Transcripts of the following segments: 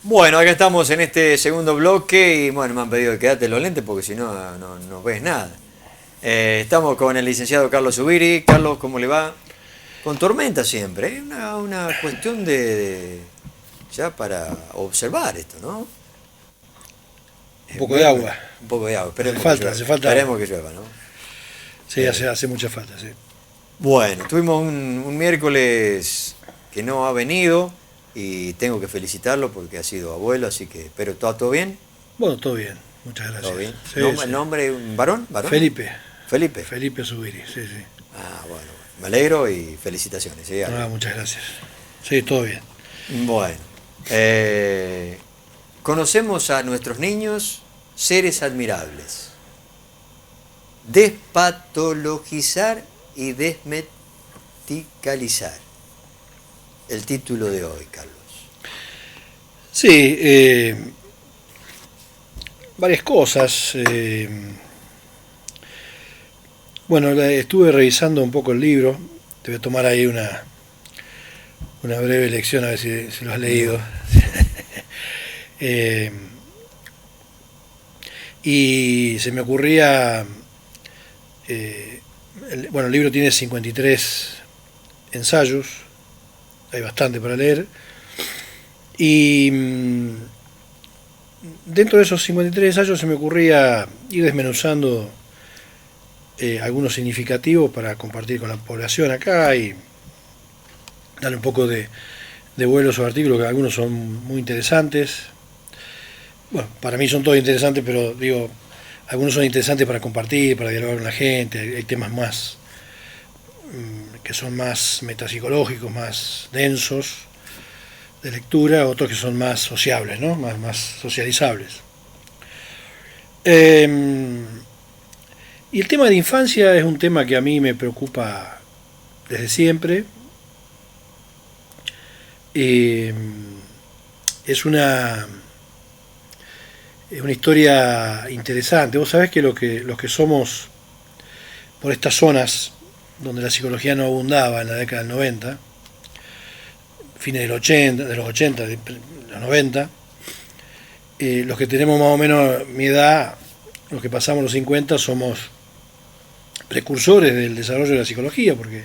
Bueno, acá estamos en este segundo bloque y bueno, me han pedido que quedate los lentes porque si no, no ves nada. Estamos con el licenciado Carlos Zubiri. Carlos, ¿cómo le va? Con tormenta siempre, ¿eh? Una cuestión ya para observar esto, ¿no? Un poco de agua. Un poco de agua, Hace esperemos que falta, llueva. hace falta Esperemos agua. que llueva, ¿no? Sí, hace mucha falta, sí. Bueno, tuvimos un miércoles que no ha venido y tengo que felicitarlo porque ha sido abuelo, así que, pero ¿está todo bien? Bueno, todo bien, muchas ¿Todo gracias. bien? Sí, ¿El sí. nombre, un varón? ¿Varón? Felipe, Felipe. Felipe Zubiri, sí, sí. Ah, bueno, me alegro y felicitaciones. ¿Sí? Ah, muchas gracias. Sí, todo bien. Bueno, eh, conocemos a nuestros niños seres admirables. Despatologizar y desmeticalizar. El título de hoy, Carlos. Sí, varias cosas. Bueno, estuve revisando un poco el libro. Te voy a tomar ahí una breve lección a ver si lo has leído. Eh, y se me ocurría, bueno, el libro tiene 53 ensayos, hay bastante para leer, y dentro de esos 53 ensayos se me ocurría ir desmenuzando algunos significativos para compartir con la población acá y darle un poco de vuelo a esos artículos, que algunos son muy interesantes. Bueno, para mí son todos interesantes, pero digo, algunos son interesantes para compartir, para dialogar con la gente. Hay temas más que son más metapsicológicos, más densos de lectura, otros que son más sociables, ¿no? Más socializables. Y el tema de la infancia es un tema que a mí me preocupa desde siempre. Es una historia interesante. Vos sabés que los que somos por estas zonas donde la psicología no abundaba en la década del 90, fines del 80, de los 80, de los 90, los que tenemos más o menos mi edad, los que pasamos los 50, somos precursores del desarrollo de la psicología, porque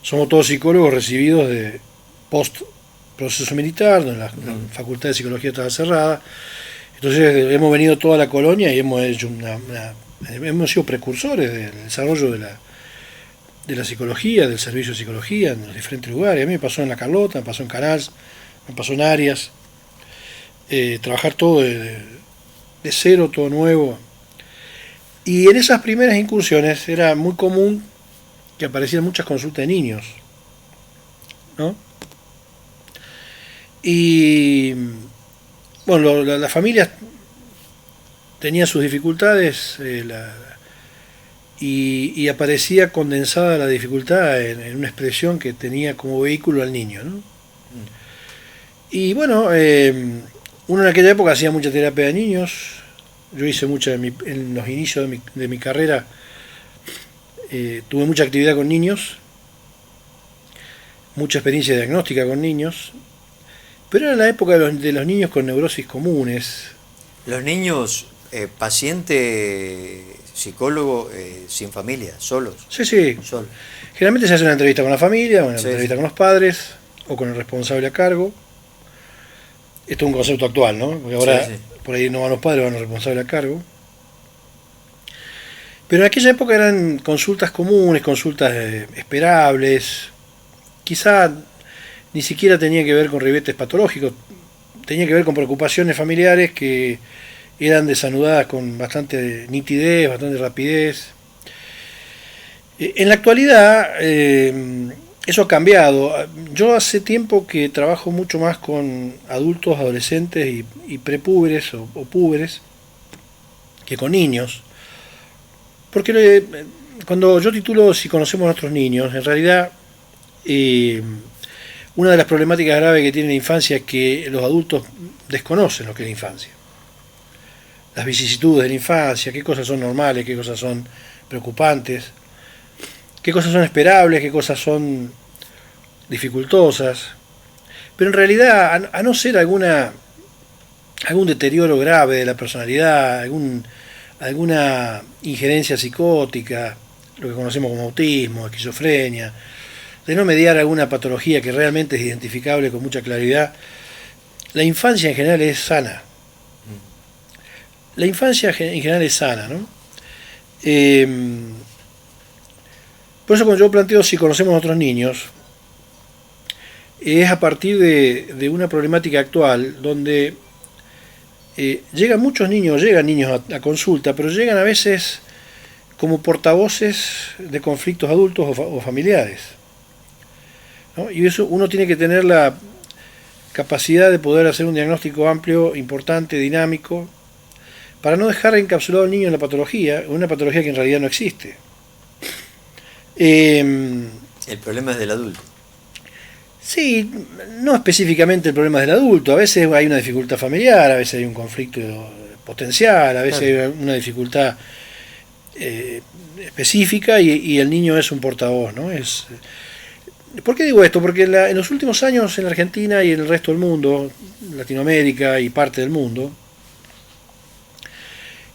somos todos psicólogos recibidos de post proceso militar, donde la facultad de psicología estaba cerrada. Entonces hemos venido toda la colonia y hemos hecho hemos sido precursores del desarrollo de la psicología, del servicio de psicología en los diferentes lugares. A mí me pasó en La Carlota, me pasó en Canals, me pasó en Arias. Trabajar todo de cero, todo nuevo. Y en esas primeras incursiones era muy común que aparecieran muchas consultas de niños, ¿no? Y bueno, las familias tenían sus dificultades y aparecía condensada la dificultad en una expresión que tenía como vehículo al niño, ¿no? Y bueno, uno en aquella época hacía mucha terapia de niños. Yo hice mucha en los inicios de mi carrera, tuve mucha actividad con niños, mucha experiencia diagnóstica con niños, pero era la época de los niños con neurosis comunes. Los niños, paciente, psicólogo, sin familia, solos. Sí, sí. Solos. Generalmente se hace una entrevista con la familia, una Sí, entrevista sí. con los padres o con el responsable a cargo. Esto es un concepto actual, ¿no? Porque ahora Sí, sí. por ahí no van los padres, van los responsables a cargo. Pero en aquella época eran consultas comunes, consultas esperables. Quizá ni siquiera tenía que ver con ribetes patológicos, tenía que ver con preocupaciones familiares que eran desanudadas con bastante nitidez, bastante rapidez. En la actualidad eso ha cambiado. Yo hace tiempo que trabajo mucho más con adultos, adolescentes y prepúberes o púberes que con niños. Porque cuando yo titulo Si conocemos a nuestros niños, en realidad una de las problemáticas graves que tiene la infancia es que los adultos desconocen lo que es la infancia. Las vicisitudes de la infancia, qué cosas son normales, qué cosas son preocupantes, qué cosas son esperables, qué cosas son dificultosas. Pero en realidad, a no ser alguna algún deterioro grave de la personalidad, alguna injerencia psicótica, lo que conocemos como autismo, esquizofrenia, de no mediar alguna patología que realmente es identificable con mucha claridad, la infancia en general es sana. La infancia en general es sana, ¿no? Por eso cuando yo planteo si conocemos a otros niños, es a partir de una problemática actual donde llegan muchos niños, llegan niños a consulta, pero llegan a veces como portavoces de conflictos adultos o familiares, ¿no? Y eso uno tiene que tener la capacidad de poder hacer un diagnóstico amplio, importante, dinámico, para no dejar encapsulado al niño en la patología, una patología que en realidad no existe. El problema es del adulto. Sí, no específicamente el problema es del adulto, a veces hay una dificultad familiar, a veces hay un conflicto potencial, a veces hay una dificultad específica y el niño es un portavoz, ¿no? ¿Por qué digo esto? Porque en los últimos años en la Argentina y en el resto del mundo, Latinoamérica y parte del mundo,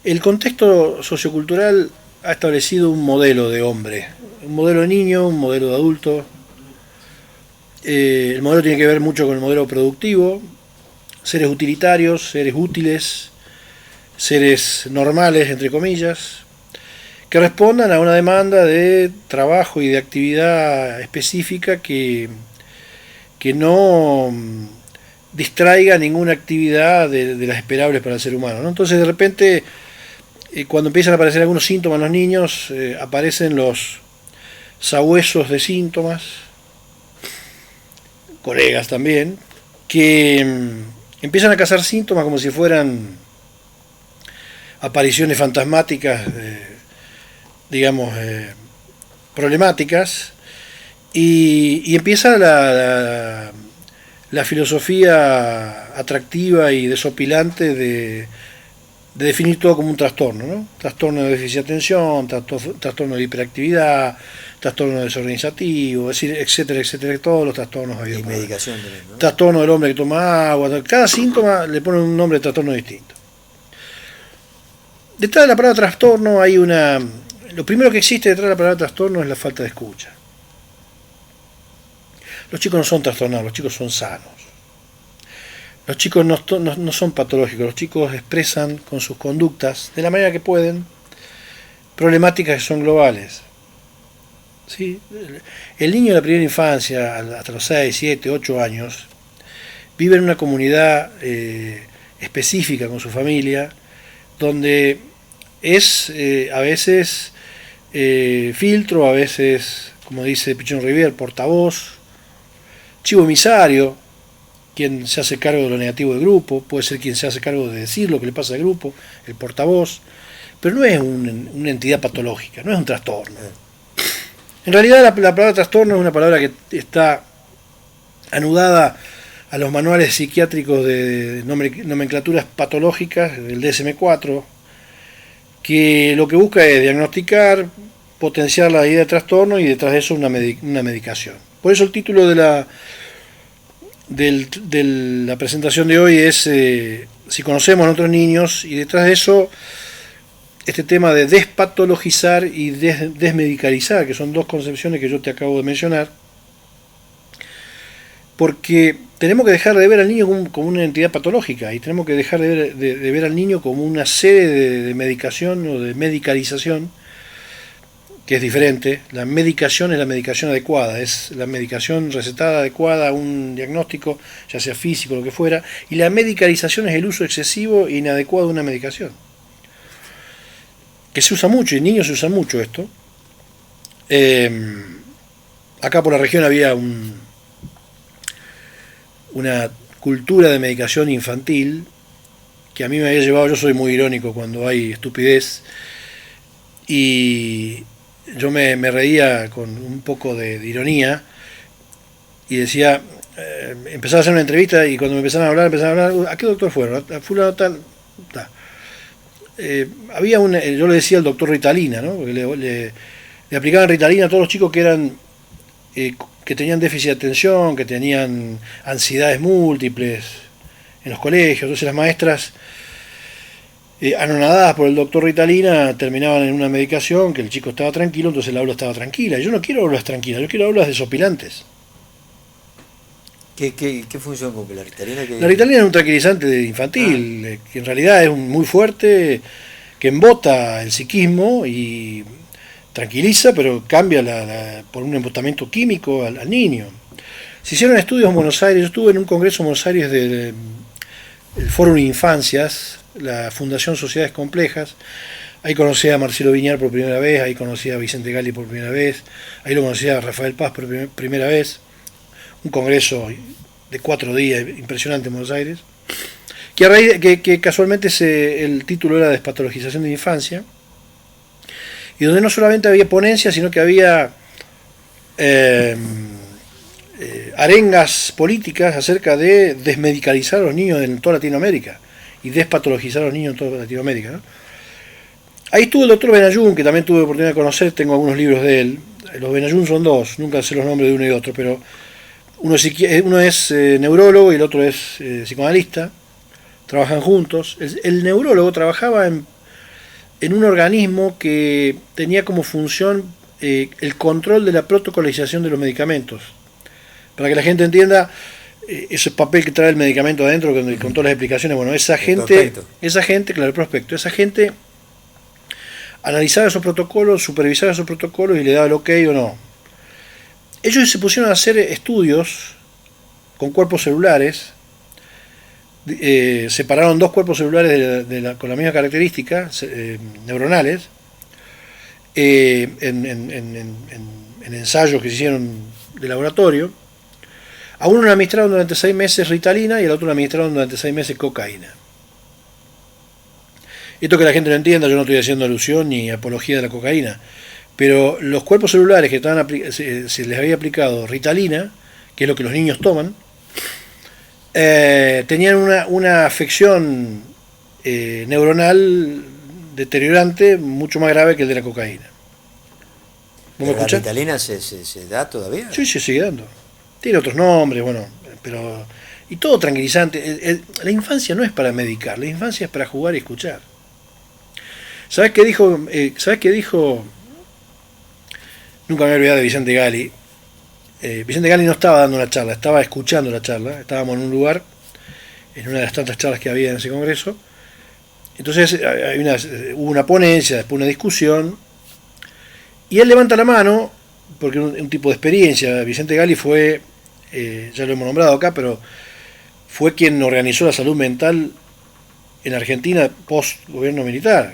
el contexto sociocultural ha establecido un modelo de hombre, un modelo de niño, un modelo de adulto. El modelo tiene que ver mucho con el modelo productivo, seres utilitarios, seres útiles, seres normales, entre comillas, que respondan a una demanda de trabajo y de actividad específica que no distraiga ninguna actividad de las esperables para el ser humano, ¿no? Entonces de repente, cuando empiezan a aparecer algunos síntomas en los niños, aparecen los sabuesos de síntomas, colegas también, que empiezan a cazar síntomas como si fueran apariciones fantasmáticas, digamos, problemáticas, y empieza la filosofía atractiva y desopilante de definir todo como un trastorno, ¿no? Trastorno de déficit de atención, trastorno de hiperactividad, trastorno desorganizativo, es decir, etcétera, etcétera, todos los trastornos habidos. Y medicación también, ¿no? Trastorno del hombre que toma agua, cada síntoma le ponen un nombre de trastorno distinto. Detrás de la palabra trastorno hay lo primero que existe detrás de la palabra trastorno es la falta de escucha. Los chicos no son trastornados, los chicos son sanos. Los chicos no son patológicos, los chicos expresan con sus conductas, de la manera que pueden, problemáticas que son globales. ¿Sí? El niño de la primera infancia, hasta los 6, 7, 8 años, vive en una comunidad específica con su familia, donde es a veces filtro, a veces, como dice Pichón Rivière, portavoz, chivo emisario, quien se hace cargo de lo negativo del grupo, puede ser quien se hace cargo de decir lo que le pasa al grupo, el portavoz, pero no es una entidad patológica, no es un trastorno. En realidad la palabra trastorno es una palabra que está anudada a los manuales psiquiátricos de nomenclaturas patológicas del DSM-4, que lo que busca es diagnosticar, potenciar la idea de trastorno y detrás de eso una medicación. Por eso el título de la presentación de hoy es si conocemos a otros niños, y detrás de eso este tema de despatologizar y desmedicalizar, que son dos concepciones que yo te acabo de mencionar, porque tenemos que dejar de ver al niño como una entidad patológica y tenemos que dejar de ver al niño como una sede de medicación o de medicalización, que es diferente. La medicación es la medicación adecuada, es la medicación recetada adecuada a un diagnóstico, ya sea físico o lo que fuera, y la medicalización es el uso excesivo e inadecuado de una medicación, que se usa mucho, y en niños se usa mucho esto. Acá por la región había una cultura de medicación infantil que a mí me había llevado, yo soy muy irónico cuando hay estupidez, y yo me reía con un poco de ironía y decía, empezaba a hacer una entrevista y cuando me empezaron a hablar, ¿a qué doctor fueron? A fulano tal. Había yo le decía al doctor Ritalina, ¿no? Porque le aplicaban Ritalina a todos los chicos que eran que tenían déficit de atención, que tenían ansiedades múltiples, en los colegios. Entonces las maestras, anonadadas por el doctor Ritalina, terminaban en una medicación que el chico estaba tranquilo, entonces el aula estaba tranquila. Yo no quiero aulas tranquilas, yo quiero aulas desopilantes. ¿Qué función cumple la Ritalina? La Ritalina es un tranquilizante infantil, que en realidad es muy fuerte, que embota el psiquismo y tranquiliza, pero cambia por un embotamiento químico al niño. Se hicieron estudios en Buenos Aires, yo estuve en un congreso en Buenos Aires del Fórum Infancias, la Fundación Sociedades Complejas. Ahí conocí a Marcelo Viñar por primera vez, ahí conocí a Vicente Gali por primera vez, ahí lo conocí a Rafael Paz por primera vez. Un congreso de 4 días impresionante en Buenos Aires, que, a raíz, que casualmente el título era Despatologización de la Infancia, y donde no solamente había ponencias, sino que había arengas políticas acerca de desmedicalizar a los niños en toda Latinoamérica y despatologizar a los niños en toda Latinoamérica, ¿no? Ahí estuvo el doctor Benayoun, que también tuve oportunidad de conocer, tengo algunos libros de él. Los Benayoun son dos, nunca sé los nombres de uno y otro, pero uno es neurólogo y el otro es psicoanalista, trabajan juntos. El neurólogo trabajaba en un organismo que tenía como función el control de la protocolización de los medicamentos. Para que la gente entienda, ese papel que trae el medicamento adentro con todas las explicaciones, bueno, esa gente, claro, el prospecto, esa gente analizaba esos protocolos, supervisaba esos protocolos y le daba el ok o no. Ellos se pusieron a hacer estudios con cuerpos celulares, separaron 2 cuerpos celulares con la misma característica, neuronales, en ensayos que se hicieron de laboratorio. A uno le administraron durante 6 meses Ritalina y al otro le administraron durante 6 meses cocaína. Esto que la gente no entienda, yo no estoy haciendo alusión ni apología de la cocaína, pero los cuerpos celulares que se les había aplicado Ritalina, que es lo que los niños toman, tenían una afección neuronal deteriorante mucho más grave que el de la cocaína. ¿La Ritalina se da todavía? Sí, se sigue dando. Tiene otros nombres, bueno, pero... Y todo tranquilizante. La infancia no es para medicar, la infancia es para jugar y escuchar. ¿Sabes qué dijo? Nunca me voy a olvidar de Vicente Gali. Vicente Gali no estaba dando una charla, estaba escuchando la charla. Estábamos en un lugar, en una de las tantas charlas que había en ese congreso. Entonces hubo una ponencia, después una discusión. Y él levanta la mano, porque un tipo de experiencia. Vicente Gali fue, ya lo hemos nombrado acá, pero fue quien organizó la salud mental en Argentina post gobierno militar,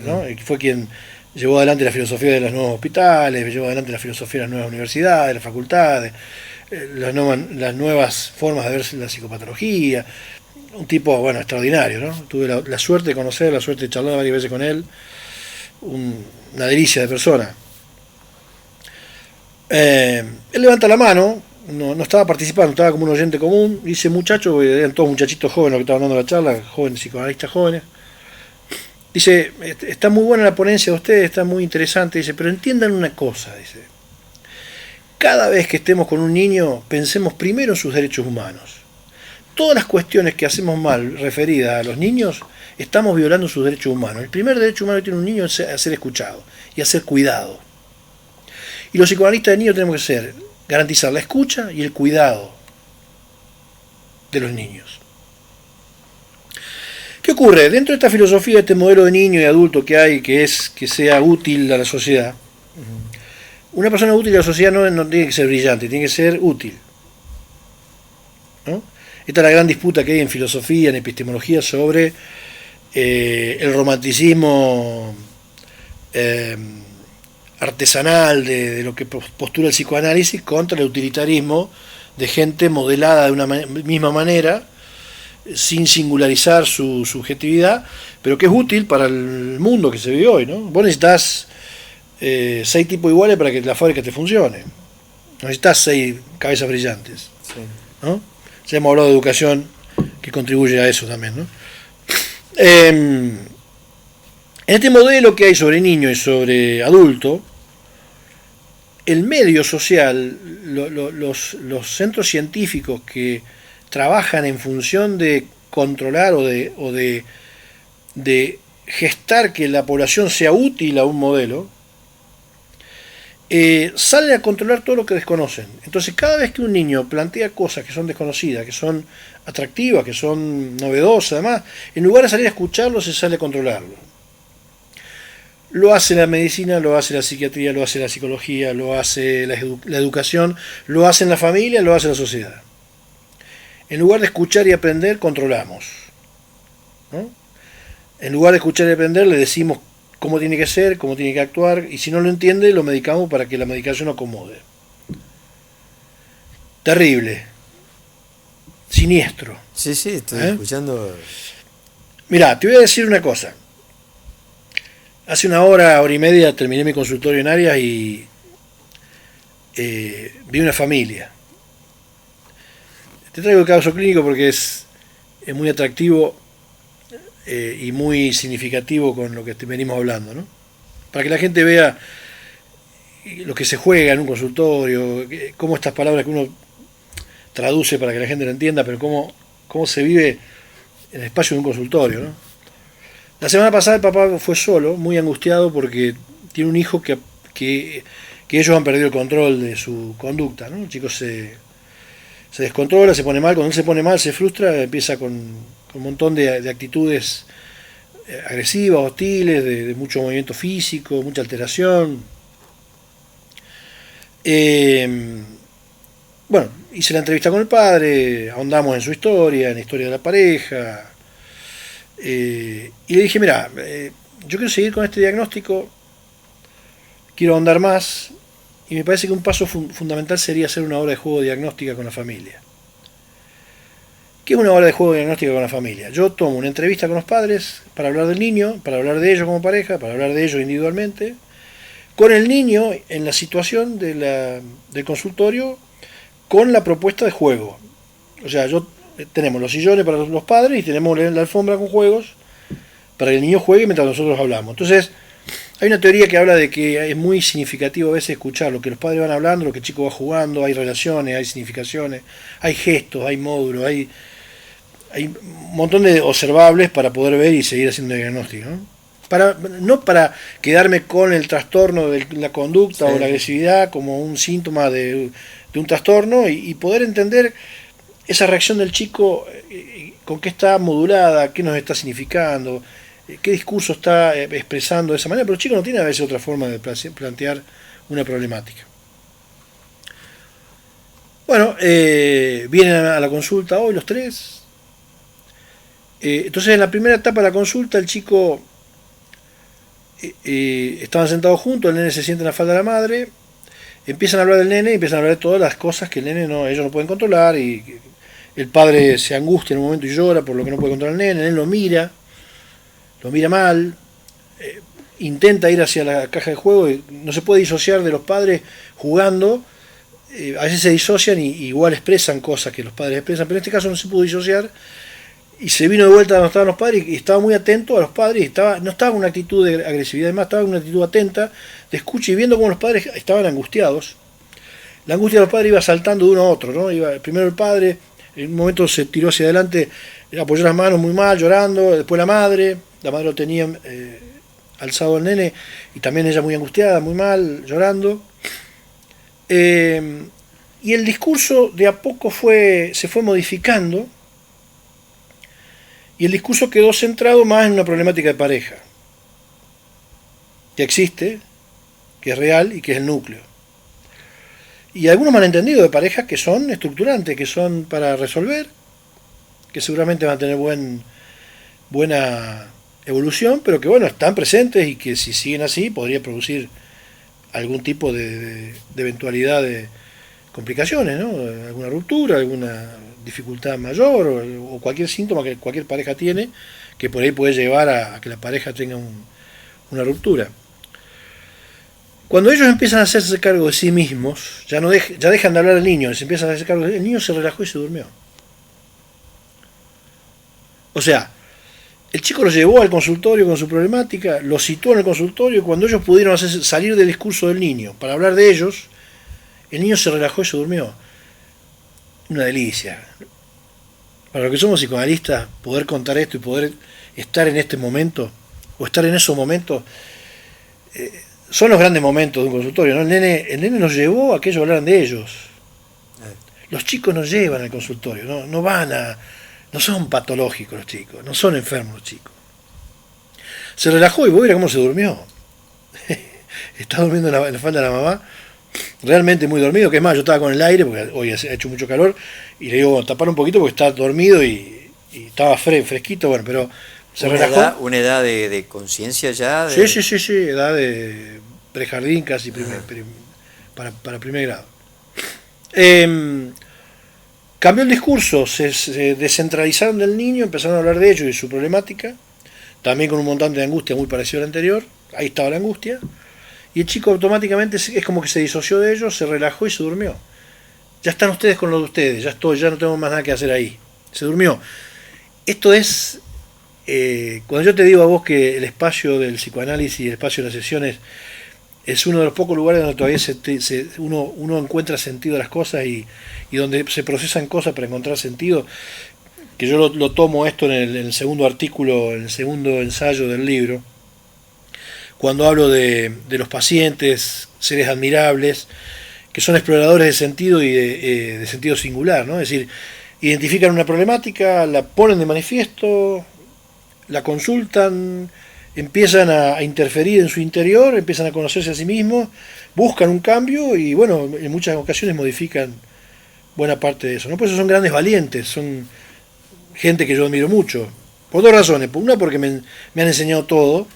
¿no? Y fue quien llevó adelante la filosofía de los nuevos hospitales, llevó adelante la filosofía de las nuevas universidades, las facultades, las nuevas formas de ver la psicopatología. Un tipo, bueno, extraordinario, ¿no? Tuve la suerte de conocer, la suerte de charlar varias veces con él. Una delicia de persona. Él levanta la mano, no estaba participando, estaba como un oyente común. Dice, muchachos, eran todos muchachitos jóvenes los que estaban dando la charla, jóvenes, psicoanalistas jóvenes. Dice, está muy buena la ponencia de ustedes, está muy interesante. Dice, pero entiendan una cosa, dice. Cada vez que estemos con un niño, pensemos primero en sus derechos humanos. Todas las cuestiones que hacemos mal referidas a los niños, estamos violando sus derechos humanos. El primer derecho humano que tiene un niño es a ser escuchado y a ser cuidado. Y los psicoanalistas de niños tenemos que garantizar la escucha y el cuidado de los niños. ¿Qué ocurre? Dentro de esta filosofía, este modelo de niño y adulto que hay, que es que sea útil a la sociedad, una persona útil a la sociedad no tiene que ser brillante, tiene que ser útil, ¿no? Esta es la gran disputa que hay en filosofía, en epistemología, sobre el romanticismo artesanal de lo que postula el psicoanálisis contra el utilitarismo de gente modelada de una misma manera, sin singularizar su subjetividad, pero que es útil para el mundo que se vive hoy, ¿no? Vos necesitas 6 tipos iguales para que la fábrica te funcione. No necesitas 6 cabezas brillantes, sí, ¿no? Ya hemos hablado de educación, que contribuye a eso también, ¿no? En este modelo que hay sobre niño y sobre adulto, el medio social, los centros científicos que trabajan en función de controlar de gestar que la población sea útil a un modelo, salen a controlar todo lo que desconocen. Entonces, cada vez que un niño plantea cosas que son desconocidas, que son atractivas, que son novedosas, además, en lugar de salir a escucharlo, se sale a controlarlo. Lo hace la medicina, lo hace la psiquiatría, lo hace la psicología, lo hace la educación, lo hace en la familia, lo hace la sociedad. En lugar de escuchar y aprender, controlamos, ¿no? En lugar de escuchar y aprender, le decimos cómo tiene que ser, cómo tiene que actuar, y si no lo entiende, lo medicamos para que la medicación lo acomode. Terrible. Siniestro. Sí, sí, estoy escuchando. Mirá, te voy a decir una cosa. Hace una hora y media terminé mi consultorio en Arias y vi una familia. Te traigo el caso clínico porque es muy atractivo y muy significativo con lo que venimos hablando, ¿no? Para que la gente vea lo que se juega en un consultorio, cómo estas palabras que uno traduce para que la gente lo entienda, pero cómo se vive en el espacio de un consultorio, ¿no? La semana pasada el papá fue solo, muy angustiado porque tiene un hijo que ellos han perdido el control de su conducta, ¿no? El chico se descontrola, se pone mal, cuando él se pone mal se frustra, empieza con un montón de actitudes agresivas, hostiles, de mucho movimiento físico, mucha alteración. Bueno, hice la entrevista con el padre, ahondamos en su historia, en la historia de la pareja, y le dije, mira, yo quiero seguir con este diagnóstico, quiero ahondar más, y me parece que un paso fundamental sería hacer una hora de juego diagnóstica con la familia. ¿Qué es una hora de juego diagnóstica con la familia? Yo tomo una entrevista con los padres para hablar del niño, para hablar de ellos como pareja, para hablar de ellos individualmente, con el niño en la situación del consultorio, con la propuesta de juego. O sea, tenemos los sillones para los padres y tenemos la alfombra con juegos para que el niño juegue mientras nosotros hablamos. Entonces, hay una teoría que habla de que es muy significativo a veces escuchar lo que los padres van hablando, lo que el chico va jugando, hay relaciones, hay significaciones, hay gestos, hay módulos, hay un montón de observables para poder ver y seguir haciendo el diagnóstico, ¿no? No para quedarme con el trastorno de la conducta o la agresividad como un síntoma de un trastorno y poder entender esa reacción del chico, con qué está modulada, qué nos está significando, qué discurso está expresando de esa manera, pero el chico no tiene a veces otra forma de plantear una problemática. Bueno, vienen a la consulta hoy los tres. Entonces en la primera etapa de la consulta el chico estaban sentados juntos, el nene se sienta en la falda de la madre, empiezan a hablar del nene y empiezan a hablar de todas las cosas que el nene ellos no pueden controlar, y el padre se angustia en un momento y llora por lo que no puede controlar el nene lo mira mal, intenta ir hacia la caja de juego y no se puede disociar de los padres jugando, a veces se disocian y igual expresan cosas que los padres expresan, pero en este caso no se pudo disociar y se vino de vuelta donde estaban los padres y estaba muy atento a los padres, no estaba en una actitud de agresividad, además estaba en una actitud atenta de escucha y viendo cómo los padres estaban angustiados. La angustia de los padres iba saltando de uno a otro, ¿no? Primero el padre, en un momento se tiró hacia adelante, apoyó las manos muy mal, llorando, después la madre lo tenía alzado al nene y también ella muy angustiada, muy mal, llorando. Y el discurso de a poco se fue modificando y el discurso quedó centrado más en una problemática de pareja que existe, que es real y que es el núcleo. Y algunos malentendidos de parejas que son estructurantes, que son para resolver, que seguramente van a tener buena evolución, pero que bueno, están presentes y que si siguen así podría producir algún tipo de eventualidad de complicaciones, ¿no? Alguna ruptura, alguna dificultad mayor o cualquier síntoma que cualquier pareja tiene, que por ahí puede llevar a que la pareja tenga una ruptura. Cuando ellos empiezan a hacerse cargo de sí mismos, ya dejan de hablar al niño, se empiezan a hacerse cargo, el niño se relajó y se durmió. O sea, el chico los llevó al consultorio con su problemática, los situó en el consultorio y cuando ellos pudieron salir del discurso del niño para hablar de ellos, el niño se relajó y se durmió. Una delicia. Para los que somos psicoanalistas, poder contar esto y poder estar en este momento, o estar en esos momentos, son los grandes momentos de un consultorio, ¿no? El nene nos llevó a que ellos hablaran de ellos. Los chicos nos llevan al consultorio, no son patológicos los chicos, no son enfermos los chicos. Se relajó y vos mira cómo se durmió. Está durmiendo en la falda de la mamá, realmente muy dormido, que es más, yo estaba con el aire, porque hoy ha hecho mucho calor, y le digo, tapar un poquito porque está dormido y estaba fresquito, bueno, pero se relajó. Una edad de conciencia ya. Sí, edad de prejardín, casi para primer grado. Cambió el discurso, se descentralizaron del niño, empezaron a hablar de ellos y de su problemática, también con un montante de angustia muy parecido al anterior, ahí estaba la angustia, y el chico automáticamente es como que se disoció de ellos, se relajó y se durmió. Ya están ustedes con lo de ustedes, ya no tengo más nada que hacer ahí. Se durmió. Esto es, cuando yo te digo a vos que el espacio del psicoanálisis y el espacio de las sesiones es uno de los pocos lugares donde todavía uno encuentra sentido a las cosas y donde se procesan cosas para encontrar sentido, que yo lo tomo esto en el segundo artículo, en el segundo ensayo del libro, cuando hablo de los pacientes, seres admirables, que son exploradores de sentido y de sentido singular, ¿no? Es decir, identifican una problemática, la ponen de manifiesto, la consultan, empiezan a interferir en su interior, empiezan a conocerse a sí mismos, buscan un cambio y bueno, en muchas ocasiones modifican buena parte de eso, ¿no? Por eso son grandes valientes, son gente que yo admiro mucho, por dos razones. Una, porque me han enseñado todo,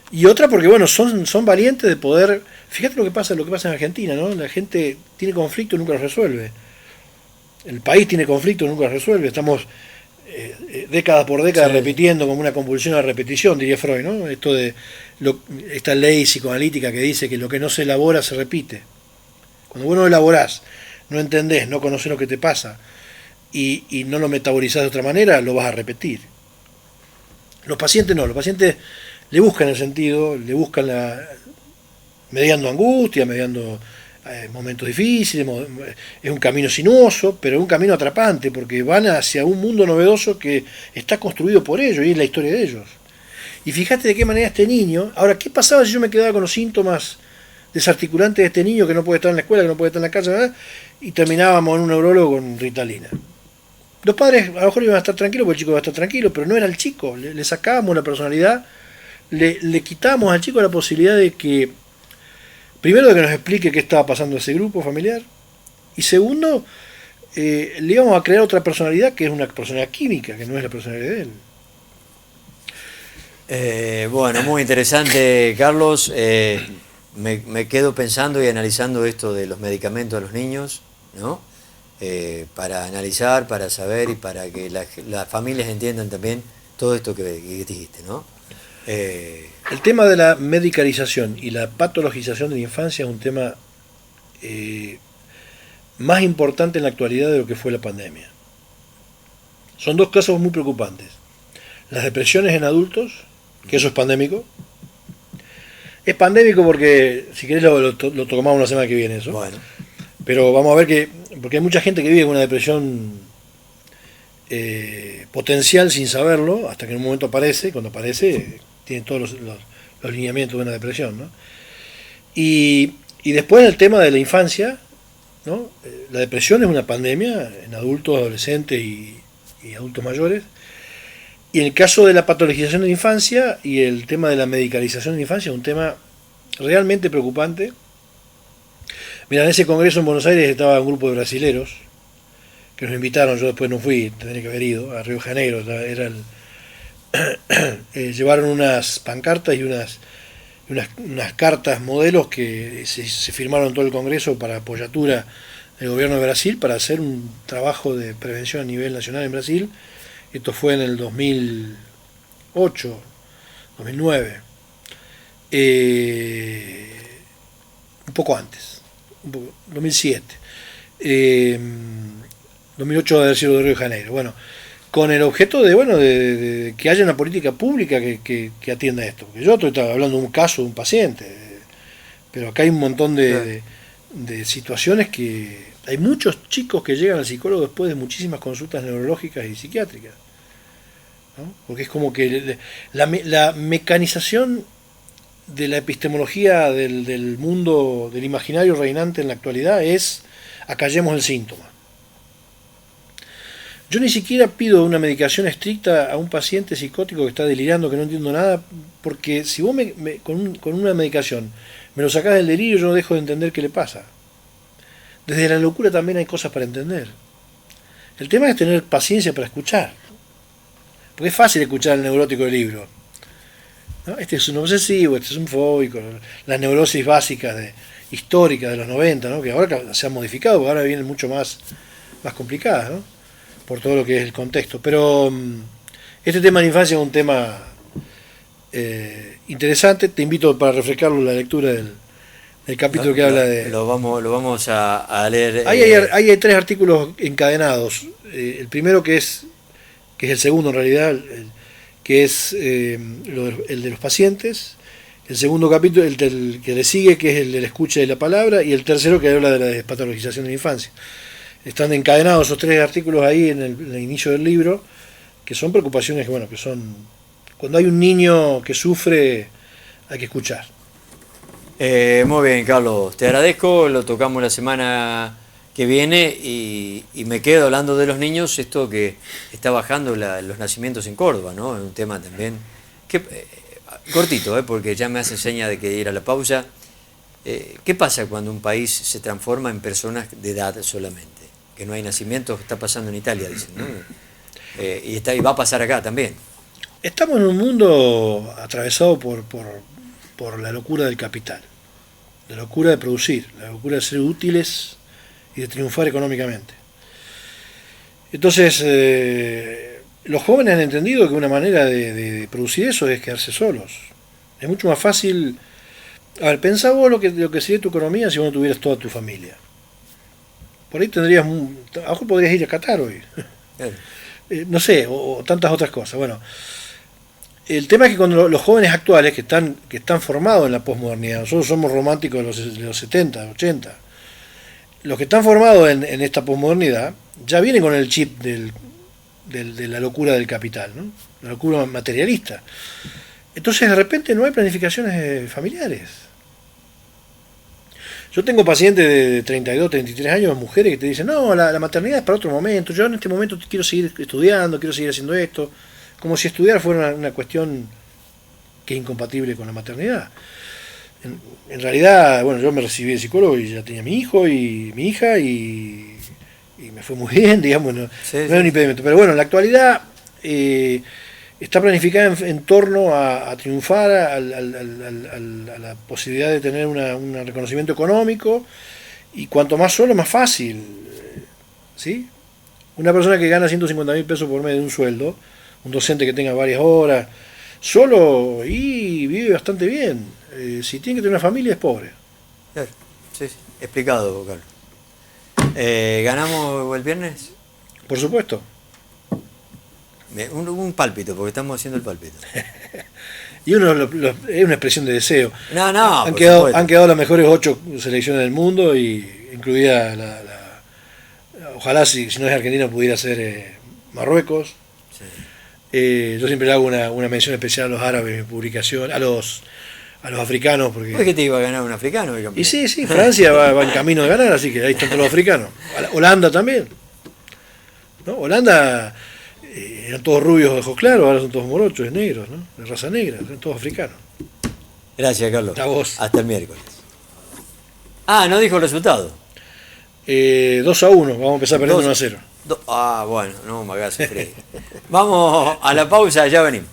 y otra porque bueno, son valientes de poder. Fíjate lo que pasa en Argentina, ¿no? La gente tiene conflicto y nunca los resuelve. El país tiene conflicto y nunca los resuelve. Estamos década por década repitiendo como una compulsión a repetición, diría Freud, ¿no? Esta ley psicoanalítica que dice que lo que no se elabora se repite. Cuando vos no elaborás, no entendés, no conocés lo que te pasa y no lo metabolizás de otra manera, lo vas a repetir. Los pacientes no, los pacientes le buscan el sentido, le buscan mediando angustia, mediando momentos difíciles, es un camino sinuoso, pero es un camino atrapante, porque van hacia un mundo novedoso que está construido por ellos, y es la historia de ellos. Y fíjate de qué manera este niño, ahora, ¿qué pasaba si yo me quedaba con los síntomas desarticulantes de este niño que no puede estar en la escuela, que no puede estar en la casa, ¿verdad? Y terminábamos en un neurólogo con Ritalina? Los padres a lo mejor iban a estar tranquilos, porque el chico iba a estar tranquilo, pero no era el chico, le sacábamos la personalidad, le quitábamos al chico la posibilidad de que, primero, de que nos explique qué estaba pasando a ese grupo familiar, y segundo, le íbamos a crear otra personalidad que es una personalidad química, que no es la personalidad de él. Bueno, muy interesante, Carlos. Me quedo pensando y analizando esto de los medicamentos a los niños, ¿no? Para analizar, para saber y para que las familias entiendan también todo esto que dijiste, ¿no? El tema de la medicalización y la patologización de la infancia es un tema más importante en la actualidad de lo que fue la pandemia. Son dos casos muy preocupantes. Las depresiones en adultos, que eso es pandémico. Es pandémico porque, si querés, lo tomamos la semana que viene eso. Bueno. Pero vamos a ver porque hay mucha gente que vive con una depresión potencial sin saberlo, hasta que en un momento aparece, cuando aparece, tiene todos los lineamientos de una depresión, ¿no? Y después el tema de la infancia, ¿no? La depresión es una pandemia en adultos, adolescentes y adultos mayores. Y en el caso de la patologización de la infancia y el tema de la medicalización de la infancia es un tema realmente preocupante. Mira, en ese congreso en Buenos Aires estaba un grupo de brasileros que nos invitaron, yo después no fui, tendría que haber ido, a Río de Janeiro. Llevaron unas pancartas y unas cartas modelos que se firmaron en todo el congreso para apoyatura del gobierno de Brasil para hacer un trabajo de prevención a nivel nacional en Brasil. Esto fue en el 2008, 2009, un poco antes, 2007, 2008 debe haber sido de Río de Janeiro. Bueno, con el objeto de que haya una política pública que atienda esto. Porque yo estoy hablando de un caso de un paciente, pero acá hay un montón de de situaciones que hay muchos chicos que llegan al psicólogo después de muchísimas consultas neurológicas y psiquiátricas, ¿no? Porque es como que la mecanización de la epistemología del mundo, del imaginario reinante en la actualidad es acallemos el síntoma. Yo ni siquiera pido una medicación estricta a un paciente psicótico que está delirando, que no entiendo nada, porque si vos con una medicación me lo sacás del delirio, yo no dejo de entender qué le pasa. Desde la locura también hay cosas para entender. El tema es tener paciencia para escuchar. Porque es fácil escuchar al neurótico del libro, ¿no? Este es un obsesivo, este es un fóbico, las neurosis básicas históricas de los 90, ¿no? Que ahora se han modificado, porque ahora vienen mucho más complicadas, ¿no? Por todo lo que es el contexto. Pero este tema de la infancia es un tema interesante. Te invito para refrescarlo la lectura del capítulo que habla de... Lo vamos a leer. Ahí hay 3 artículos encadenados. El primero que es el segundo en realidad, que es el de los pacientes. El segundo capítulo, el que le sigue, que es el de la escucha de la palabra. Y el tercero que habla de la despatologización de la infancia. Están encadenados esos 3 artículos ahí en el inicio del libro, que son preocupaciones que son... Cuando hay un niño que sufre, hay que escuchar. Muy bien, Carlos, te agradezco, lo tocamos la semana que viene y me quedo hablando de los niños, esto que está bajando los nacimientos en Córdoba, ¿no? Es un tema también que, cortito, porque ya me hace seña de que ir a la pausa. ¿Qué pasa cuando un país se transforma en personas de edad solamente? Que no hay nacimientos, está pasando en Italia, dicen, ¿no? Y va a pasar acá también. Estamos en un mundo atravesado por la locura del capital, la locura de producir, la locura de ser útiles y de triunfar económicamente. Entonces, los jóvenes han entendido que una manera de producir eso es quedarse solos. Es mucho más fácil... A ver, pensá vos lo que sería tu economía si vos no tuvieras toda tu familia. Por ahí tendrías... A lo mejor podrías ir a Qatar hoy. No sé, o tantas otras cosas. Bueno, el tema es que cuando los jóvenes actuales que están formados en la posmodernidad, nosotros somos románticos de los 70, 80, los que están formados en esta posmodernidad ya vienen con el chip de la locura del capital, ¿no? La locura materialista. Entonces de repente no hay planificaciones familiares. Yo tengo pacientes de 32, 33 años, mujeres que te dicen, no, la maternidad es para otro momento, yo en este momento quiero seguir estudiando, quiero seguir haciendo esto, como si estudiar fuera una cuestión que es incompatible con la maternidad. En realidad, bueno, yo me recibí de psicólogo y ya tenía mi hijo y mi hija y me fue muy bien, digamos, no es un impedimento. Pero bueno, en la actualidad está planificada en torno a triunfar, a la posibilidad de tener un reconocimiento económico, y cuanto más solo, más fácil, ¿sí? Una persona que gana 150.000 pesos por mes de un sueldo, un docente que tenga varias horas, solo y vive bastante bien. Si tiene que tener una familia, es pobre. Claro, sí, explicado, Carlos. ¿Ganamos el viernes? Por supuesto. Un pálpito, porque estamos haciendo el pálpito. Y es una expresión de deseo. No, han quedado las mejores 8 selecciones del mundo, y incluida ojalá si no es Argentina pudiera ser Marruecos. Sí. Yo siempre le hago una mención especial a los árabes en mi publicación, a los africanos. Porque... ¿Por qué te iba a ganar un africano? Y sí, Francia va en camino de ganar, así que ahí están todos los africanos. Holanda también, ¿no? Holanda... eran todos rubios de ojos claros, ahora son todos morochos, negros, ¿no? De raza negra, son todos africanos. Gracias, Carlos. A vos. Hasta el miércoles. No dijo el resultado. 2-1, vamos a empezar perdiendo 1-0. Bueno, no me hagas sufrir. Vamos a la pausa, ya venimos.